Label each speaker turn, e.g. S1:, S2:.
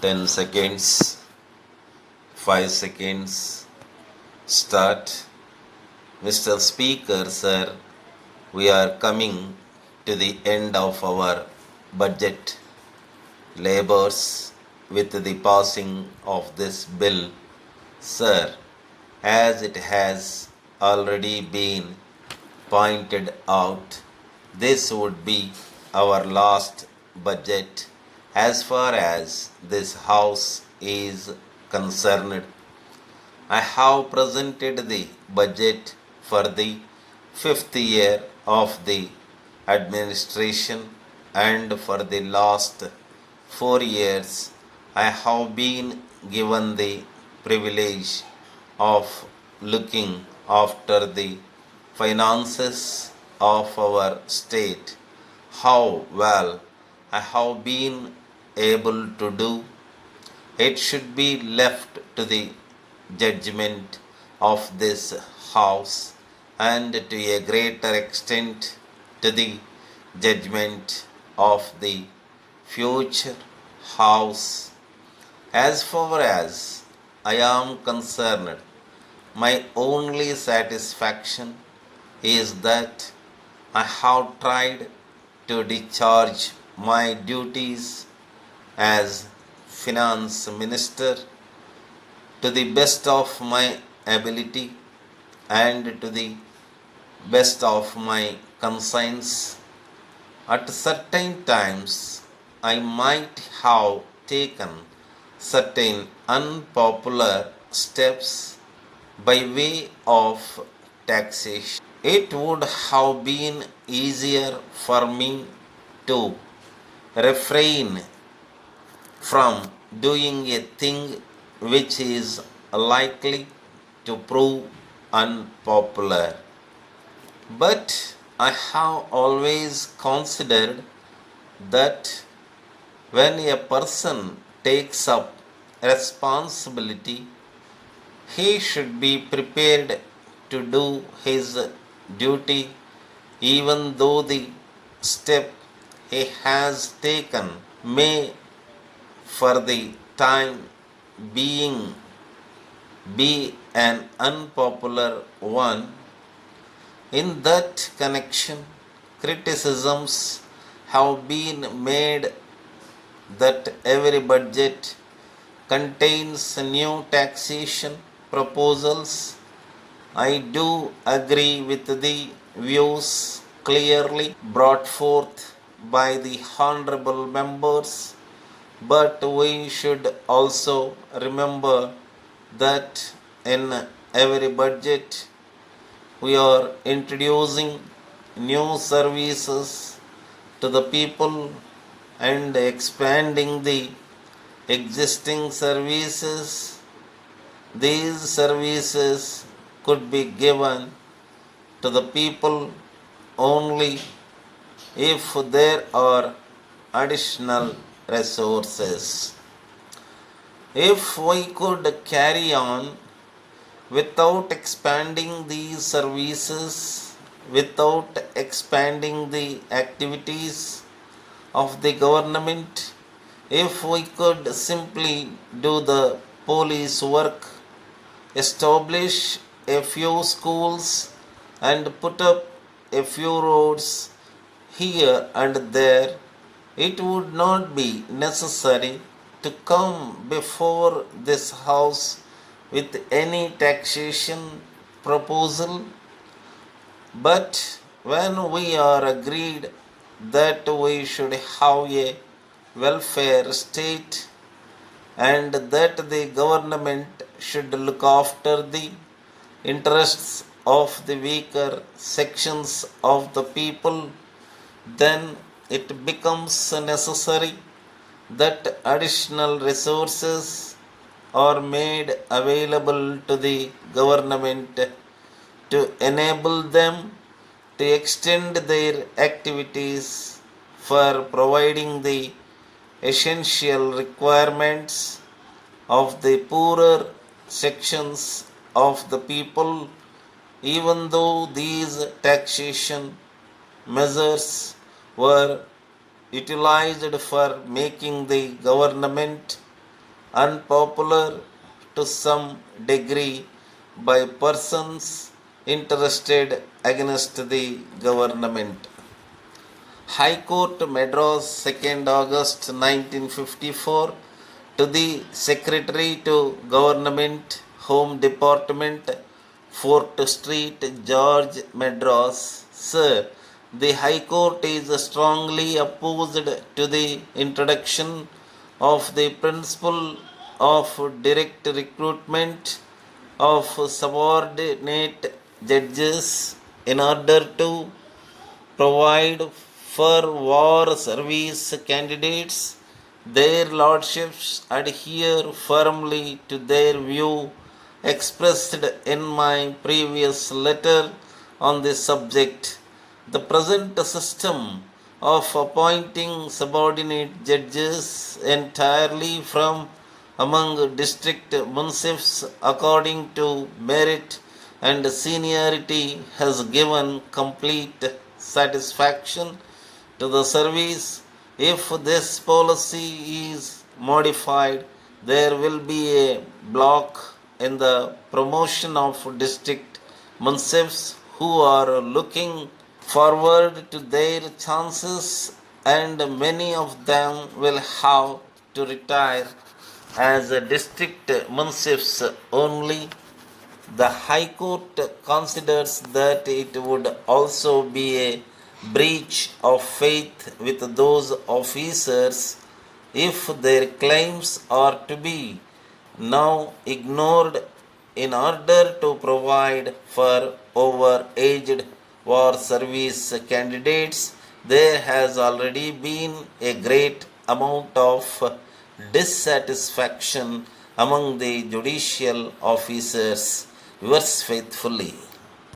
S1: 10 seconds, 5 seconds, start. Mr. Speaker, sir, we are coming to the end of our budget labors with the passing of this bill. Sir, as it has already been pointed out, this would be our last budget as far as this House is concerned. I have presented the budget for the fifth year of the administration, and for the last 4 years I have been given the privilege of looking after the finances of our state. How well I have been able to do, it should be left to the judgment of this House, and to a greater extent to the judgment of the future House. As far as I am concerned, my only satisfaction is that I have tried to discharge my duties as Finance Minister to the best of my ability and to the best of my conscience. At certain times, I might have taken certain unpopular steps by way of taxation. It would have been easier for me to refrain from doing a thing which is likely to prove unpopular. But I have always considered that when a person takes up responsibility, he should be prepared to do his duty, even though the step he has taken may, for the time being, be an unpopular one. In that connection, criticisms have been made that every budget contains new taxation proposals. I do agree with the views clearly brought forth by the honorable members, but we should also remember that in every budget we are introducing new services to the people and expanding the existing services. These services could be given to the people only if there are additional resources. If we could carry on without expanding these services, without expanding the activities of the government, if we could simply do the police work, establish a few schools and put up a few roads here and there, it would not be necessary to come before this House with any taxation proposal. But when we are agreed that we should have a welfare state and that the government should look after the interests of the weaker sections of the people, then it becomes necessary that additional resources are made available to the government to enable them to extend their activities for providing the essential requirements of the poorer sections of the people. Even though these taxation measures were utilized for making the government unpopular to some degree by persons interested against the government. High Court, Madras, 2nd August 1954, to the Secretary to Government, Home Department, Fort Street, George, Madras. Sir, the High Court is strongly opposed to the introduction of the principle of direct recruitment of subordinate judges in order to provide for war service candidates. Their lordships adhere firmly to their view expressed in my previous letter on this subject. The present system of appointing subordinate judges entirely from among district munsifs according to merit and seniority has given complete satisfaction to the service. If this policy is modified, there will be a block in the promotion of district munsifs who are looking forward to their chances, and many of them will have to retire as district munsifs only. The High Court considers that it would also be a breach of faith with those officers if their claims are to be now ignored in order to provide for over-aged war service candidates. There has already been a great amount of dissatisfaction among the judicial officers. Yours faithfully.